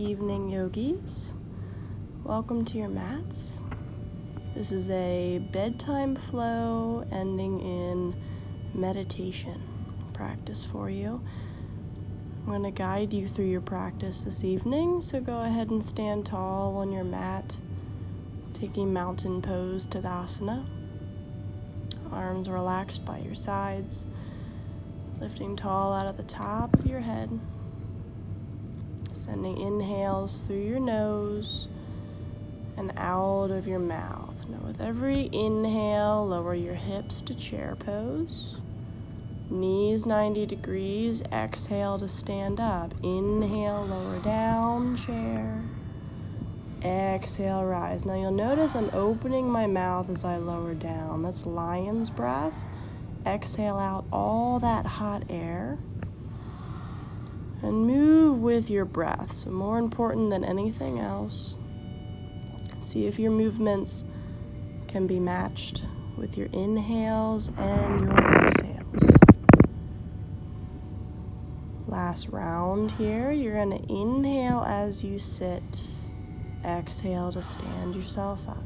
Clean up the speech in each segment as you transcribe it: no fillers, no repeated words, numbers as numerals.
evening, yogis. Welcome to your mats. This is a bedtime flow ending in meditation practice for you. I'm going to guide you through your practice this evening, so go ahead and stand tall on your mat, taking mountain pose Tadasana. Arms relaxed by your sides, lifting tall out of the top of your head. Sending inhales through your nose and out of your mouth. Now with every inhale, lower your hips to chair pose. Knees 90 degrees. Exhale to stand up. Inhale, lower down, chair. Exhale, rise. Now you'll notice I'm opening my mouth as I lower down. That's lion's breath. Exhale out all that hot air. And move with your breath. So more important than anything else, see if your movements can be matched with your inhales and your exhales. Last round here, you're going to inhale as you sit. Exhale to stand yourself up.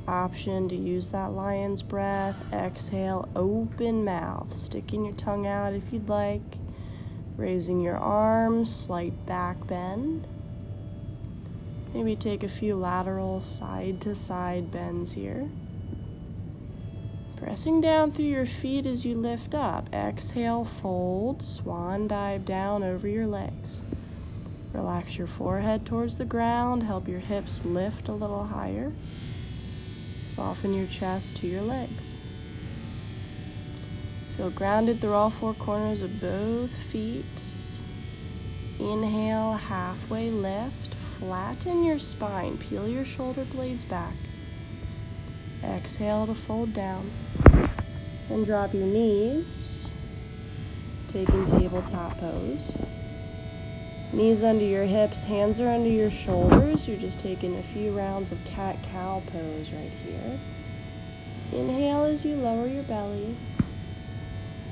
Option to use that lion's breath. Exhale, open mouth, sticking your tongue out if you'd like. Raising your arms, slight back bend. Maybe take a few lateral side to side bends here. Pressing down through your feet as you lift up. Exhale, fold, swan dive down over your legs. Relax your forehead towards the ground, help your hips lift a little higher. Soften your chest to your legs. Feel grounded through all four corners of both feet. Inhale, halfway lift. Flatten your spine. Peel your shoulder blades back. Exhale to fold down. And drop your knees. Taking tabletop pose. Knees under your hips, hands are under your shoulders. You're just taking a few rounds of cat-cow pose right here. Inhale as you lower your belly.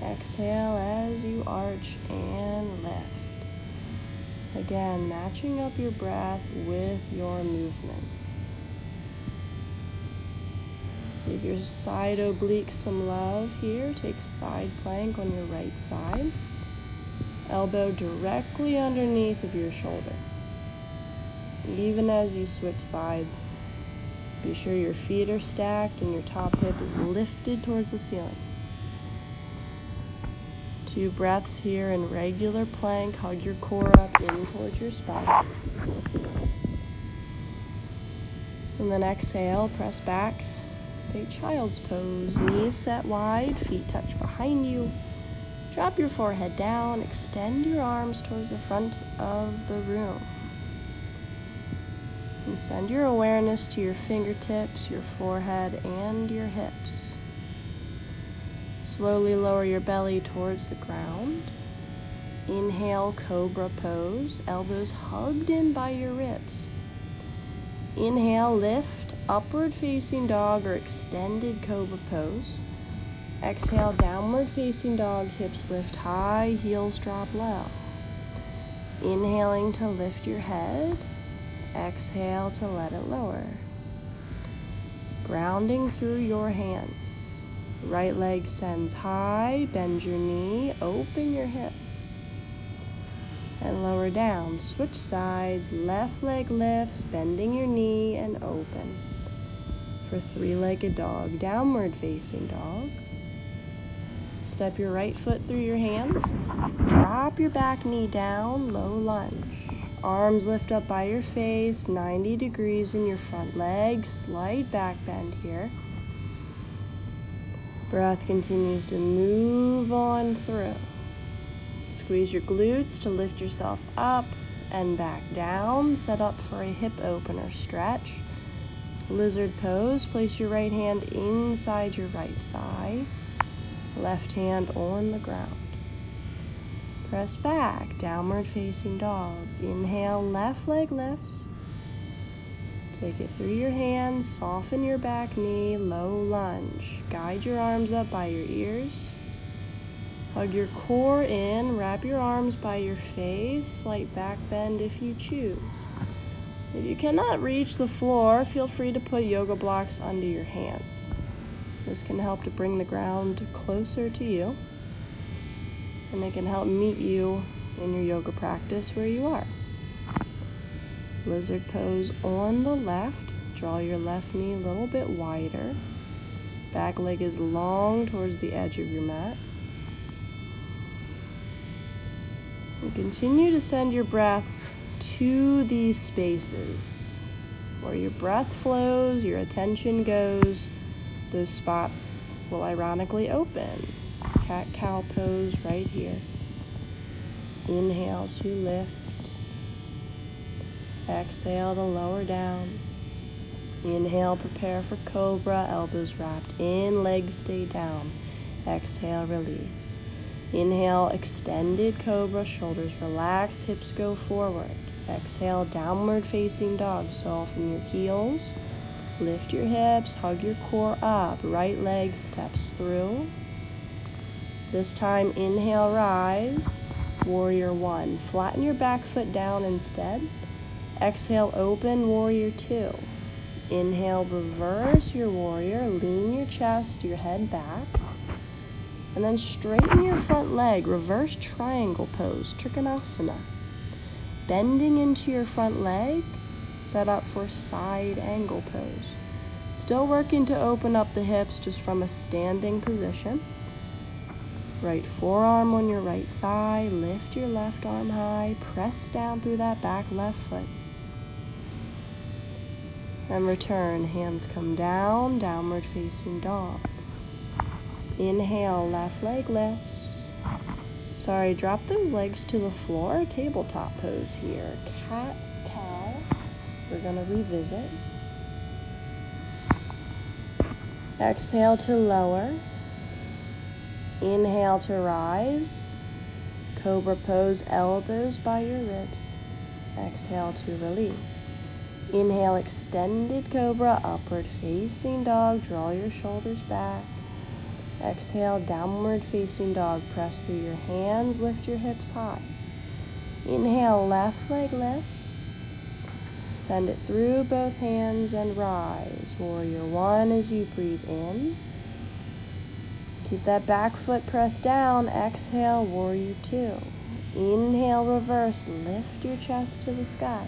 Exhale as you arch and lift. Again, matching up your breath with your movement. Give your side oblique some love here. Take side plank on your right side. Elbow directly underneath of your shoulder. Even as you switch sides, be sure your feet are stacked and your top hip is lifted towards the ceiling. 2 breaths here in regular plank. Hug your core up in towards your spine. And then exhale, press back. Take child's pose. Knees set wide, feet touch behind you. Drop your forehead down. Extend your arms towards the front of the room. And send your awareness to your fingertips, your forehead, and your hips. Slowly lower your belly towards the ground. Inhale, cobra pose, elbows hugged in by your ribs. Inhale, lift, upward facing dog or extended cobra pose. Exhale, downward facing dog, hips lift high, heels drop low. Inhaling to lift your head. Exhale to let it lower. Grounding through your hands. Right leg sends high, bend your knee, open your hip. And lower down, switch sides, left leg lifts, bending your knee and open. For 3-legged dog, downward facing dog. Step your right foot through your hands. Drop your back knee down, low lunge. Arms lift up by your face, 90 degrees in your front leg, slight back bend here. Breath continues to move on through. Squeeze your glutes to lift yourself up and back down. Set up for a hip opener stretch. Lizard pose. Place your right hand inside your right thigh. Left hand on the ground. Press back. Downward facing dog. Inhale, left leg lifts. Take it through your hands, soften your back knee, low lunge. Guide your arms up by your ears. Hug your core in, wrap your arms by your face, slight back bend if you choose. If you cannot reach the floor, feel free to put yoga blocks under your hands. This can help to bring the ground closer to you, and it can help meet you in your yoga practice where you are. Lizard pose on the left. Draw your left knee a little bit wider. Back leg is long towards the edge of your mat. And continue to send your breath to these spaces. Where your breath flows, your attention goes, those spots will ironically open. Cat-cow pose right here. Inhale to lift. Exhale to lower down. Inhale, prepare for cobra, elbows wrapped in, legs stay down. Exhale, release. Inhale, extended cobra, shoulders relax, hips go forward. Exhale, downward facing dog. So from your heels, lift your hips, hug your core up. Right leg steps through. This time, inhale, rise. Warrior one. Flatten your back foot down instead. Exhale, open, warrior two. Inhale, reverse your warrior. Lean your chest, your head back. And then straighten your front leg. Reverse triangle pose, Trikonasana. Bending into your front leg, set up for side angle pose. Still working to open up the hips just from a standing position. Right forearm on your right thigh. Lift your left arm high. Press down through that back left foot. And return, hands come down, downward facing dog. Inhale, left leg lifts. Drop those legs to the floor, tabletop pose here. Cat, cow, we're gonna revisit. Exhale to lower. Inhale to rise. Cobra pose, elbows by your ribs. Exhale to release. Inhale, extended cobra, upward facing dog. Draw your shoulders back. Exhale, downward facing dog. Press through your hands, lift your hips high. Inhale, left leg lifts. Send it through both hands and rise. Warrior one as you breathe in. Keep that back foot pressed down. Exhale, warrior two. Inhale, reverse. Lift your chest to the sky.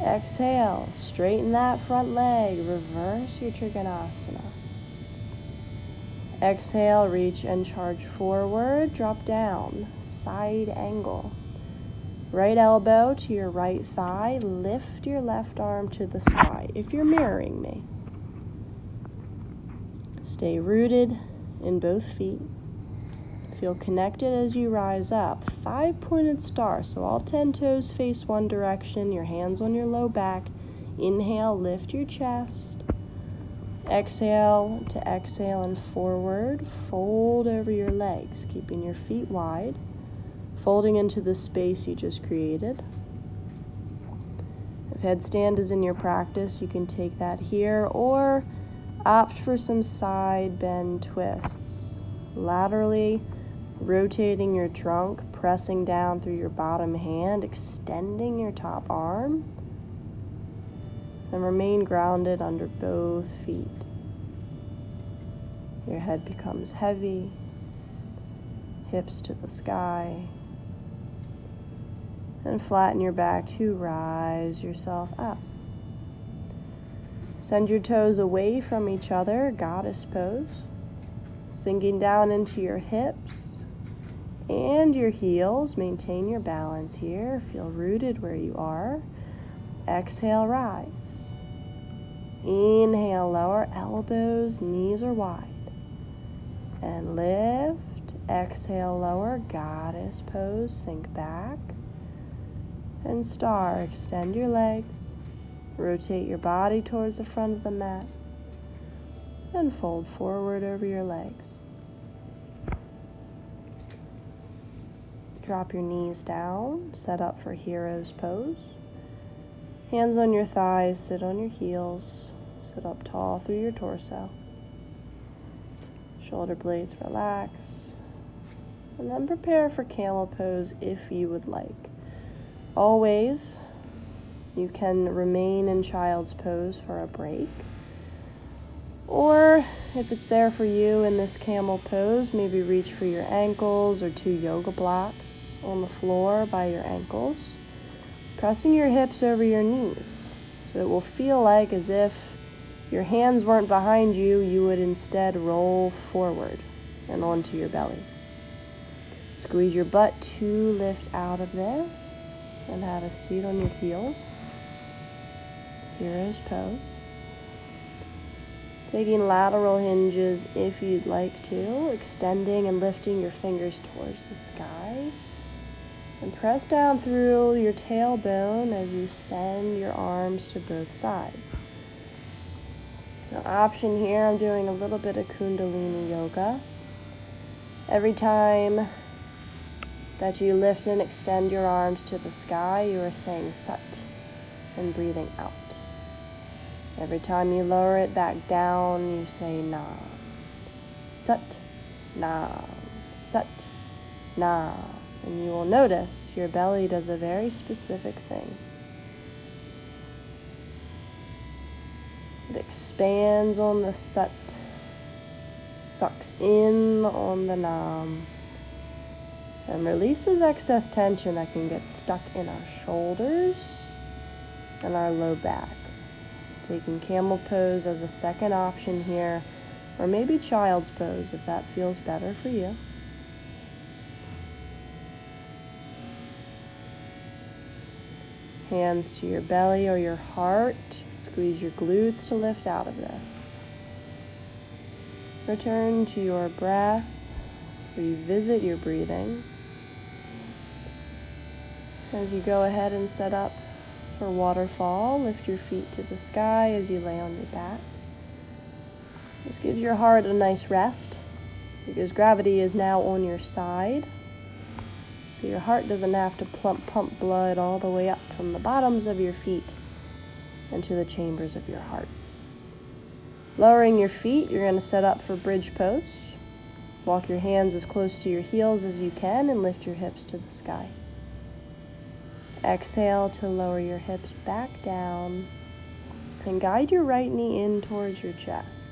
Exhale, straighten that front leg. Reverse your Trikonasana. Exhale, reach and charge forward. Drop down, side angle. Right elbow to your right thigh. Lift your left arm to the sky if you're mirroring me. Stay rooted in both feet. Feel connected as you rise up. 5-pointed star, so all 10 toes face one direction. Your hands on your low back. Inhale, lift your chest. Exhale to exhale and forward. Fold over your legs, keeping your feet wide. Folding into the space you just created. If headstand is in your practice, you can take that here or opt for some side bend twists. Laterally, rotating your trunk, pressing down through your bottom hand, extending your top arm, and remain grounded under both feet. Your head becomes heavy, hips to the sky, and flatten your back to rise yourself up. Send your toes away from each other, goddess pose, sinking down into your hips and your heels. Maintain your balance here. Feel rooted where you are. Exhale, rise. Inhale, lower elbows, knees are wide. And lift. Exhale, lower, goddess pose, sink back. And star, extend your legs. Rotate your body towards the front of the mat. And fold forward over your legs. Drop your knees down, set up for hero's pose. Hands on your thighs, sit on your heels. Sit up tall through your torso. Shoulder blades relax. And then prepare for camel pose if you would like. Always, you can remain in child's pose for a break. Or if it's there for you in this camel pose, maybe reach for your ankles or 2 yoga blocks on the floor by your ankles, pressing your hips over your knees. So it will feel like as if your hands weren't behind you, you would instead roll forward and onto your belly. Squeeze your butt to lift out of this and have a seat on your heels. Hero's pose. Taking lateral hinges if you'd like to, extending and lifting your fingers towards the sky. And press down through your tailbone as you send your arms to both sides. So option here, I'm doing a little bit of Kundalini yoga. Every time that you lift and extend your arms to the sky, you are saying Sat and breathing out. Every time you lower it back down, you say Nam. Sat, Nam, Sat, Nam. And you will notice your belly does a very specific thing. It expands on the Sat, sucks in on the Nam, and releases excess tension that can get stuck in our shoulders and our low back. Taking camel pose as a second option here, or maybe child's pose if that feels better for you. Hands to your belly or your heart. Squeeze your glutes to lift out of this. Return to your breath. Revisit your breathing. As you go ahead and set up for waterfall, lift your feet to the sky as you lay on your back. This gives your heart a nice rest because gravity is now on your side. So your heart doesn't have to pump blood all the way up from the bottoms of your feet into the chambers of your heart. Lowering your feet, you're going to set up for bridge pose. Walk your hands as close to your heels as you can and lift your hips to the sky. Exhale to lower your hips back down and guide your right knee in towards your chest.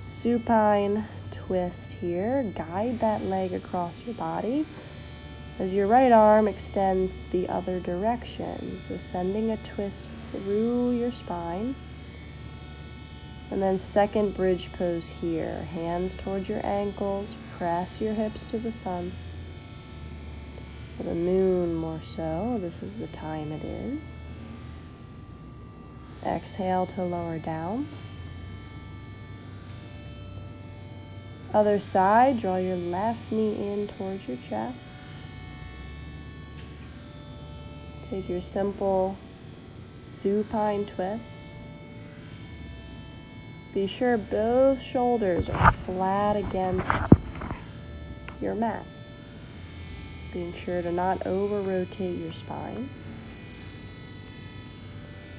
Supine twist here. Guide that leg across your body as your right arm extends to the other direction. So sending a twist through your spine. And then second bridge pose here. Hands towards your ankles. Press your hips to the sun. For the moon more so, this is the time it is. Exhale to lower down. Other side, draw your left knee in towards your chest. Take your simple supine twist. Be sure both shoulders are flat against your mat. Being sure to not over-rotate your spine.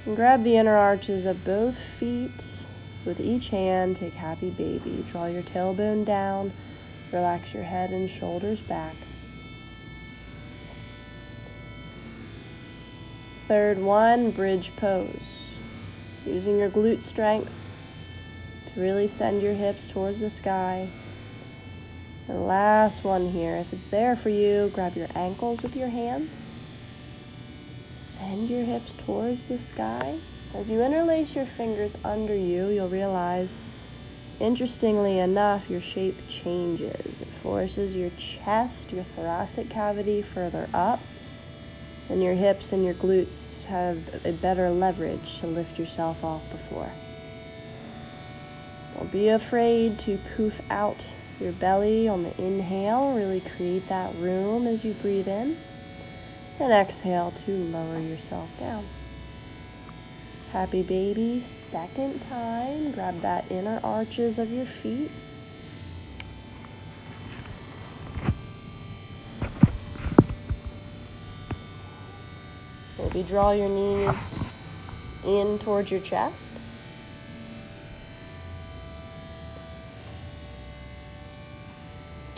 And grab the inner arches of both feet. With each hand, take happy baby. Draw your tailbone down. Relax your head and shoulders back. Third one, bridge pose. Using your glute strength to really send your hips towards the sky. And last one here, if it's there for you, grab your ankles with your hands. Send your hips towards the sky. As you interlace your fingers under you, you'll realize, interestingly enough, your shape changes. It forces your chest, your thoracic cavity further up, and your hips and your glutes have a better leverage to lift yourself off the floor. Don't be afraid to poof out your belly on the inhale. Really create that room as you breathe in. And exhale to lower yourself down. Happy baby, second time. Grab that inner arches of your feet. Maybe draw your knees in towards your chest.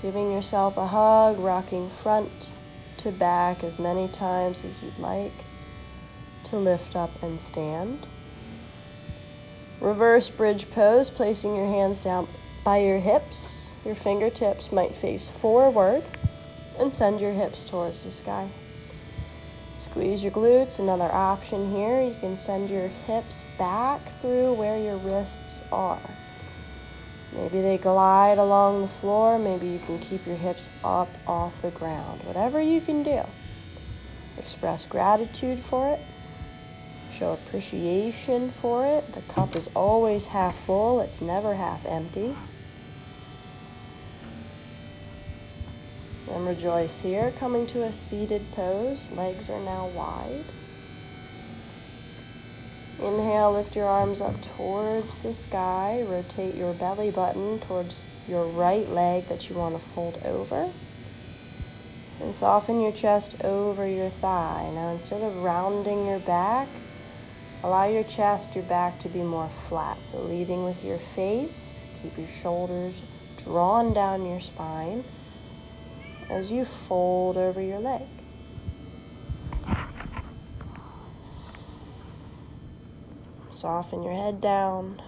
Giving yourself a hug, rocking front to back as many times as you'd like to lift up and stand. Reverse bridge pose, placing your hands down by your hips. Your fingertips might face forward and send your hips towards the sky. Squeeze your glutes. Another option here, you can send your hips back through where your wrists are. Maybe they glide along the floor. Maybe you can keep your hips up off the ground. Whatever you can do. Express gratitude for it. Show appreciation for it. The cup is always half full. It's never half empty. And rejoice here. Coming to a seated pose. Legs are now wide. Inhale, lift your arms up towards the sky. Rotate your belly button towards your right leg that you want to fold over. And soften your chest over your thigh. Now instead of rounding your back, allow your chest, your back to be more flat. So leading with your face, keep your shoulders drawn down your spine as you fold over your leg. Soften your head down.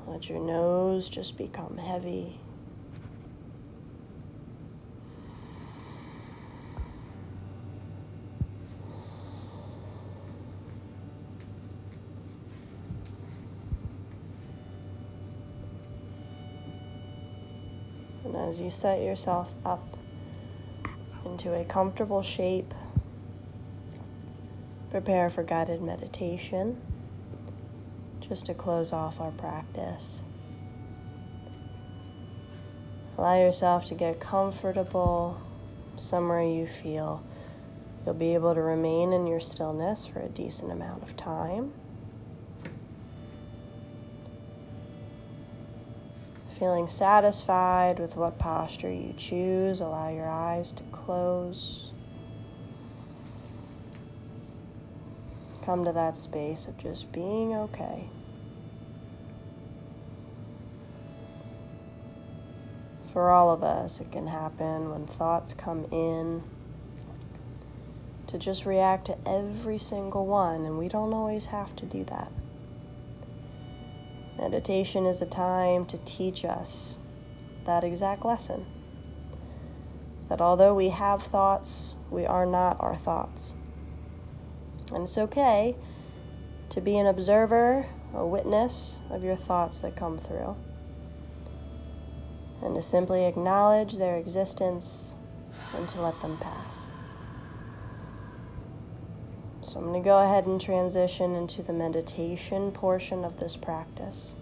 Let your nose just become heavy. And as you set yourself up into a comfortable shape, prepare for guided meditation. Just to close off our practice. Allow yourself to get comfortable somewhere you feel you'll be able to remain in your stillness for a decent amount of time. Feeling satisfied with what posture you choose, allow your eyes to close. Come to that space of just being okay. For all of us, it can happen when thoughts come in to just react to every single one, and we don't always have to do that. Meditation is a time to teach us that exact lesson. That although we have thoughts, we are not our thoughts. And it's okay to be an observer, a witness of your thoughts that come through. And to simply acknowledge their existence and to let them pass. So I'm going to go ahead and transition into the meditation portion of this practice,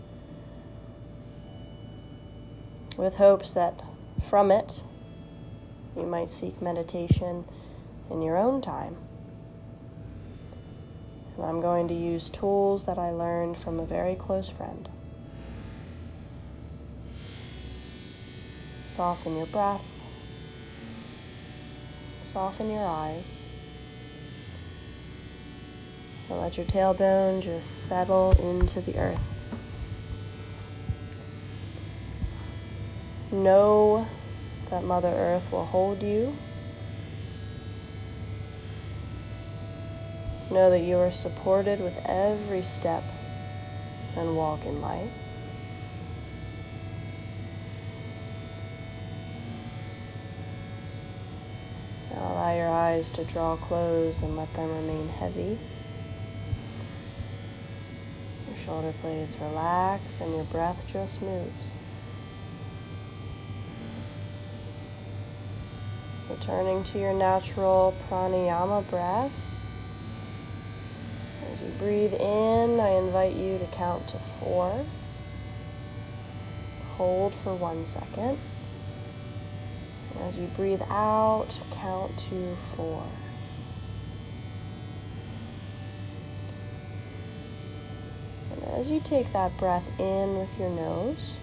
with hopes that from it you might seek meditation in your own time. And I'm going to use tools that I learned from a very close friend. Soften your breath. Soften your eyes. And let your tailbone just settle into the earth. Know that Mother Earth will hold you. Know that you are supported with every step and walk in light. Now allow your eyes to draw close and let them remain heavy. Your shoulder blades relax and your breath just moves. Returning to your natural pranayama breath. As you breathe in, I invite you to count to 4. Hold for 1 second. And as you breathe out, count to 4. And as you take that breath in with your nose,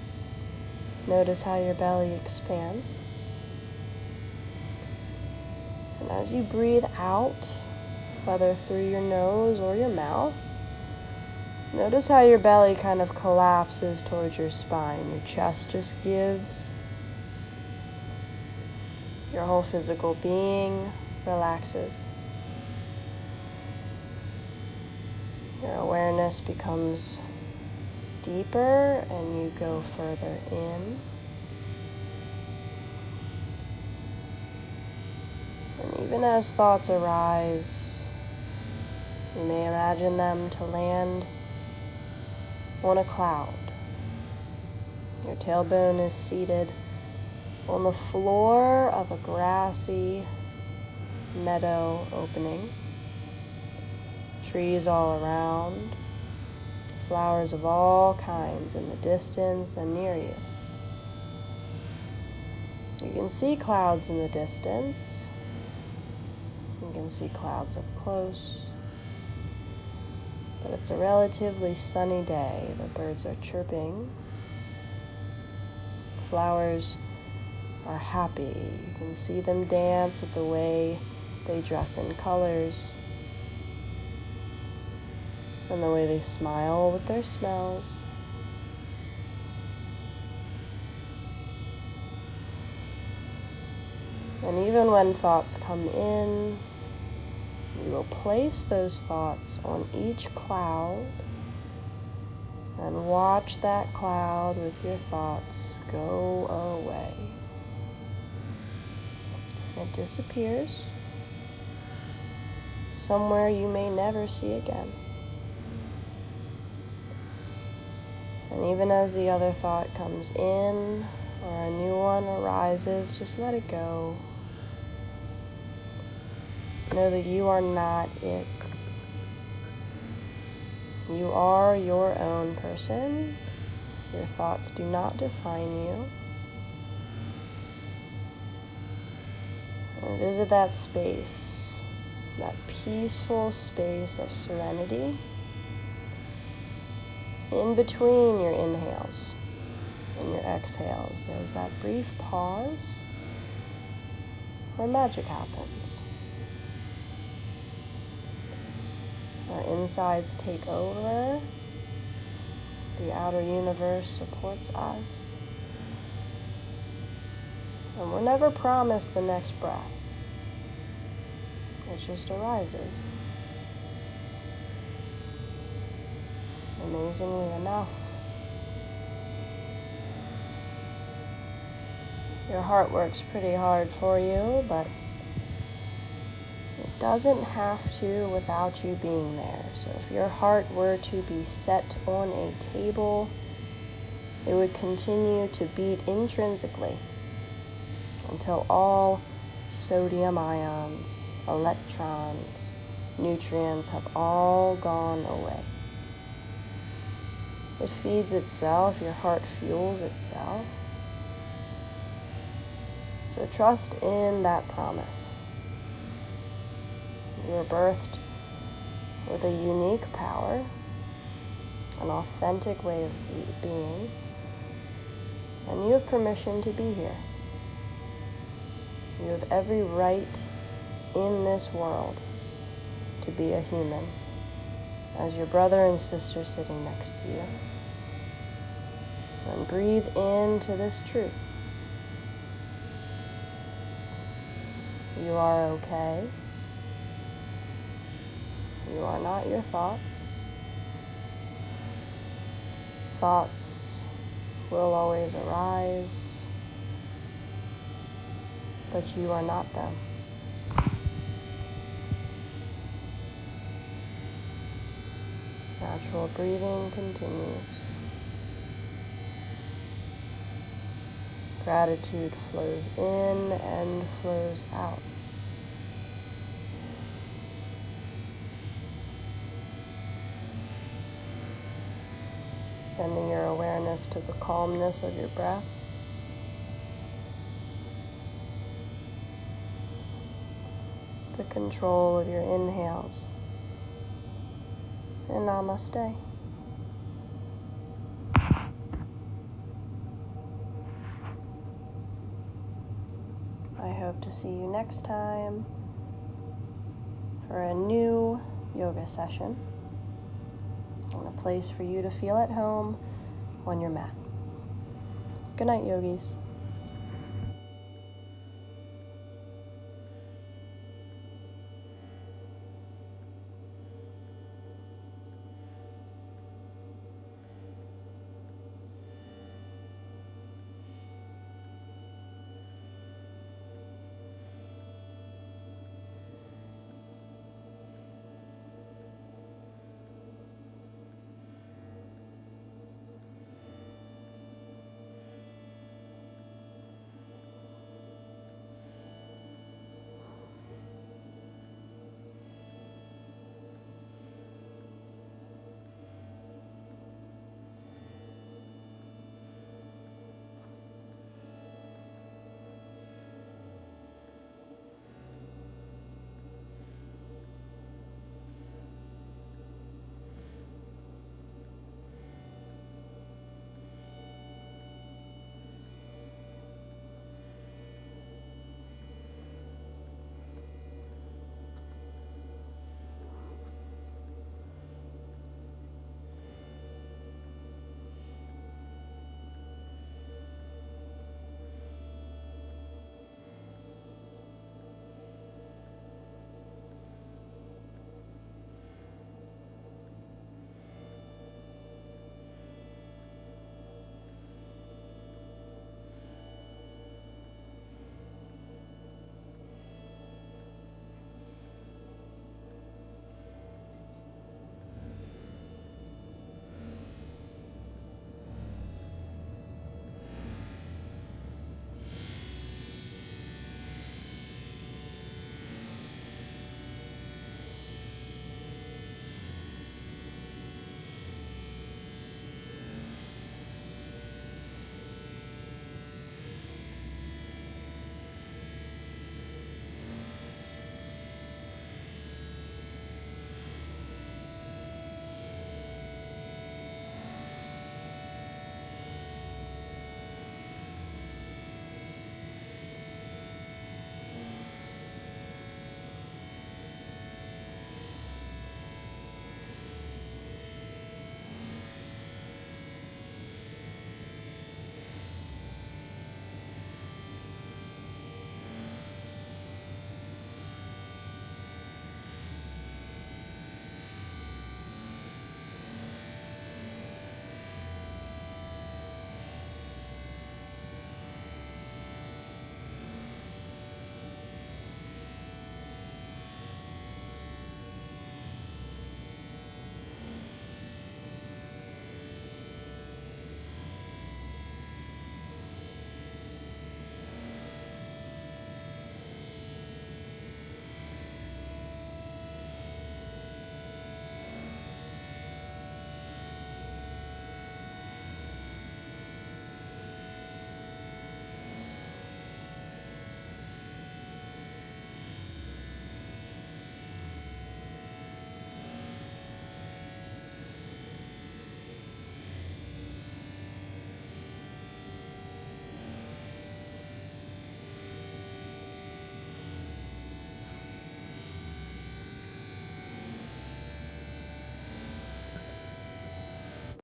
notice how your belly expands. And as you breathe out, whether through your nose or your mouth, notice how your belly kind of collapses towards your spine. Your chest just gives. Your whole physical being relaxes. Your awareness becomes deeper and you go further in. And even as thoughts arise, you may imagine them to land on a cloud. Your tailbone is seated on the floor of a grassy meadow opening. Trees all around, flowers of all kinds in the distance and near you. You can see clouds in the distance. You can see clouds up close. But it's a relatively sunny day. The birds are chirping. Flowers are happy. You can see them dance with the way they dress in colors and the way they smile with their smells. And even when thoughts come in, you will place those thoughts on each cloud and watch that cloud with your thoughts go away. And it disappears somewhere you may never see again. And even as the other thought comes in or a new one arises, just let it go. Know that you are not it. You are your own person. Your thoughts do not define you. And visit that space, that peaceful space of serenity in between your inhales and your exhales. There's that brief pause where magic happens. Our insides take over. The outer universe supports us. And we're never promised the next breath. It just arises. Amazingly enough, your heart works pretty hard for you, but it doesn't have to without you being there. So if your heart were to be set on a table, it would continue to beat intrinsically until all sodium ions, electrons, nutrients have all gone away. It feeds itself, your heart fuels itself. So trust in that promise. You were birthed with a unique power, an authentic way of being, and you have permission to be here. You have every right in this world to be a human, as your brother and sister sitting next to you. And breathe into this truth. You are okay. You are not your thoughts. Thoughts will always arise, but you are not them. Natural breathing continues. Gratitude flows in and flows out. Sending your awareness to the calmness of your breath. The control of your inhales. And namaste. I hope to see you next time for a new yoga session and a place for you to feel at home on your mat. Good night, yogis.